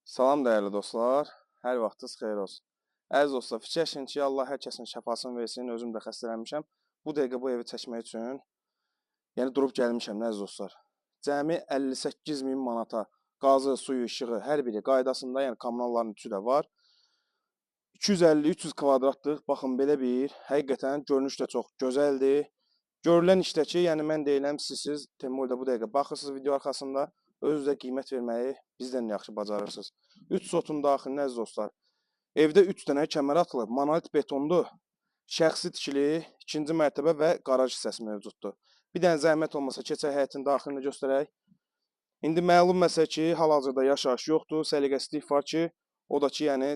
Salam dəyərli dostlar, hər vaxtınız xeyir olsun. Əziz dostlar, fikirləşin ki, Allah hər kəsin şəfasını versin, özüm də xəstələnmişəm. Bu dəqiqə bu evi çəkmək üçün, yəni durub gəlmişəm, əziz dostlar. Cəmi 58 min manata qazı, suyu, işığı, hər biri qaydasında, yəni kommunalların üçü də var. 250-300 kvadratlıq, baxın belə bir, həqiqətən görünüş də çox gözəldir. Görülən işdəki, yəni mən deyiləm, siz Teymur da bu dəqiqə baxırsınız video arxasında, özünüz də qiymət verməyi bizdən yaxşı bacarırsınız. 3 sotun daxilinə əziz dostlar. Evdə 3 dənə kəmər atılıb, monolit betondur. Şəxsi tikili, ikinci mərtəbə və qaraj hissəsi mövcuddur. Bir dənə zəhmət olmasa keçək həyətin daxilini göstərək. İndi məlum məsələ ki, hal-hazırda yaşayış yoxdur, səliqəsizlik var ki, o da ki, yəni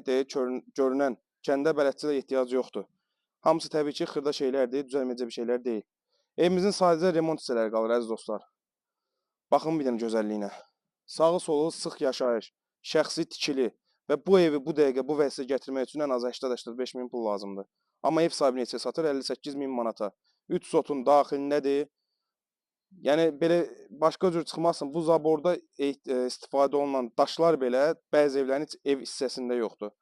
görünən kəndə bələdçilə ehtiyac yoxdur. Hamısı təbii ki, xırda şeylərdir, düzəlməyəcək bir şeylər deyil. Evimizin sadəcə remont hissələri qalır əziz dostlar. Baxın bir dənə gözəlliyinə. Sağı solu sıx yaşayış, şəxsi tikili və bu evi bu dəqiqə bu vəziyyətə gətirmək üçün ən az 80-85 min pul lazımdır. Amma ev sahibi neçə satır? 58 min manata. 3 sotun daxilindədir. Yəni belə başqa cür çıxmasın. Bu zaborda istifadə olunan daşlar belə bəzi evlərin heç ev hissəsində yoxdur.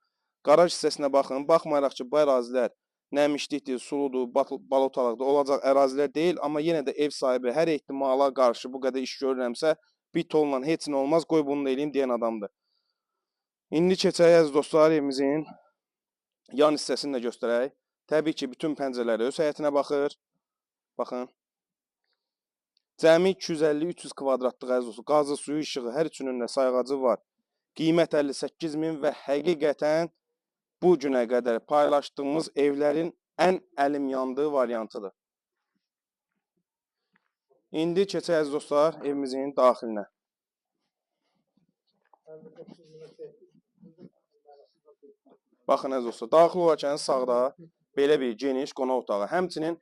Qaraj hissəsinə baxın. Baxmayaraq ki, bu ərazilər nəmişlikdir, suludur, balotalıqdır, olacaq ərazilər deyil. Amma yenə də ev sahibi hər ehtimala qarşı bu qədər iş görürəmsə, bir tonla heç nə olmaz, qoy bunu da eləyim deyən adamdır. İndi keçək əziz dostlar evimizin yan hissəsini də göstərək. Təbii ki, bütün pəncərələri öz həyətinə baxır. Baxın. Cəmi 250-300 kvadratlıq əziz dostlar. Qazı, suyu, işığı, hər üçünün də sayğacı var. Qiymət 58 min və həqiqətən bu günə qədər paylaşdığımız evlərin ən əlim yandığı variantıdır. İndi keçək əziz dostlar evimizin daxilinə. Baxın əziz dostlar, daxil olarkən sağda belə bir geniş qonaq otağı. Həmçinin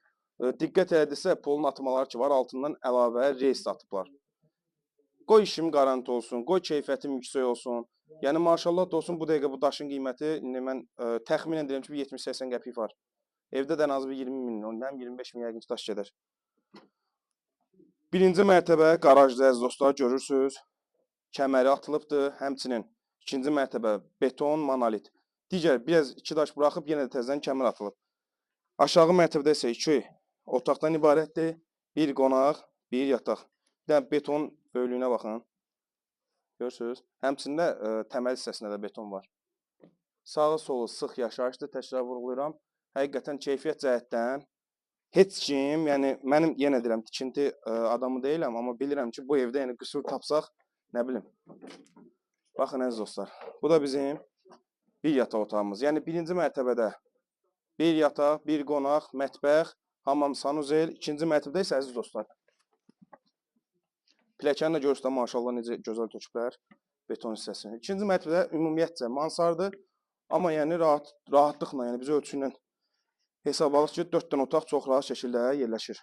diqqət elədirsə polun atmaları ki var, altından əlavə reys atıblar. Qoy işim qaranti olsun, qoy keyfiyyətim yüksək olsun. Yəni maşallah da olsun bu dəqiqə bu daşın qiyməti indi mən təxminən deyirəm ki 70-80 qəpik var. Evdə də ən az bir 20 min, ondan 25 min yəqin ki daş gedər. Birinci mərtəbə qarajda əziz dostlar görürsünüz. Kəməri atılıbdır. Həmçinin ikinci mərtəbə beton, monolit. Digər biraz 2 daş buraxıb yenə də təzədən kəmər atılıb. Aşağı mərtəbədə isə 2 otaqdan ibarətdir. Bir qonaq, bir yataq. Bir dənə beton böyüklüyünə baxın. Görürsünüz? Həmçində təməl hissəsində də beton var. Sağı solu sıx yaşayışdır, təkrar vurğulayıram. Həqiqətən keyfiyyət cəhətdən heç kim, yəni mənim yenə deyirəm tikinti adamı deyiləm, amma bilirəm ki bu evdə yəni qüsur tapsaq, nə bilim. Baxın əziz dostlar, bu da bizim bir yataq otağımız. Yəni birinci mərtəbədə bir yataq, bir qonaq, mətbəx, hamam, sanuzel. İkinci mərtəbədə isə əziz dostlar. Pilləkəni də görürsünüz maşallah necə gözəl töküblər beton hissəsini. İkinci mərtəbədə ümumiyyətcə mansardır. Amma yəni rahatlıqla, yəni biz ölçü ilə hesabalıq ki 4 dənə otaq çox rahat şəkildə yerləşir.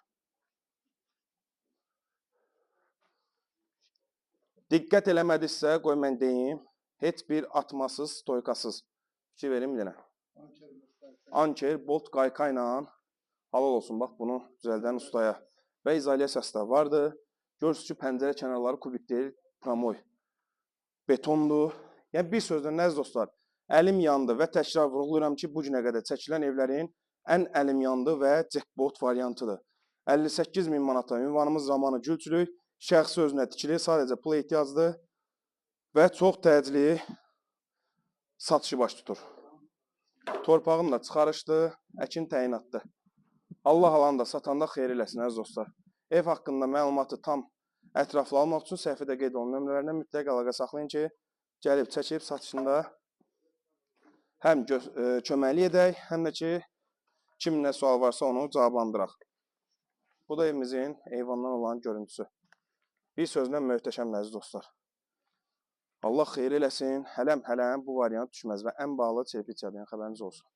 Diqqət eləmədinizsə, qoy mən deyim, heç bir atmasız, stoykasız. Fikir verin bir dənə. Anker, bolt qayka ilə halal olsun, bax bunu düzəldən ustaya. Və izolyasiyası da vardır. Görürsünüz ki, pəncərə kənarları kubik deyil, pramoy. Betondur. Yəni bir sözlə əziz dostlar, əlim yandı və təkrar vurğulayıram ki, bu günə qədər çəkilən evlərin ən əlim yandı və jackpot variantıdır. 58 min manata ünvanımız zamanı gülçülük, şəxsi özünə tikili, sadəcə pula ehtiyacdır və çox təcili satışı baş tutur. Torpağım da çıxarışdı, əkin təyinatdır. Allah alan da satanda xeyir eləsin əziz dostlar. Ev haqqında məlumatı tam ətraflı almaq üçün səhifədə qeyd olunan nömrələrlə mütləq əlaqə saxlayın ki, gəlib çəkib satışında həm köməklik edək, həm də ki, kim nə sual varsa onu cavablandıraq. Bu da evimizin eyvandan olan görüntüsü. Bir sözlə möhtəşəm əziz dostlar. Allah xeyir eləsin, hələm bu variant düşməz və ən bağlı çelpik çədən xəbəriniz olsun.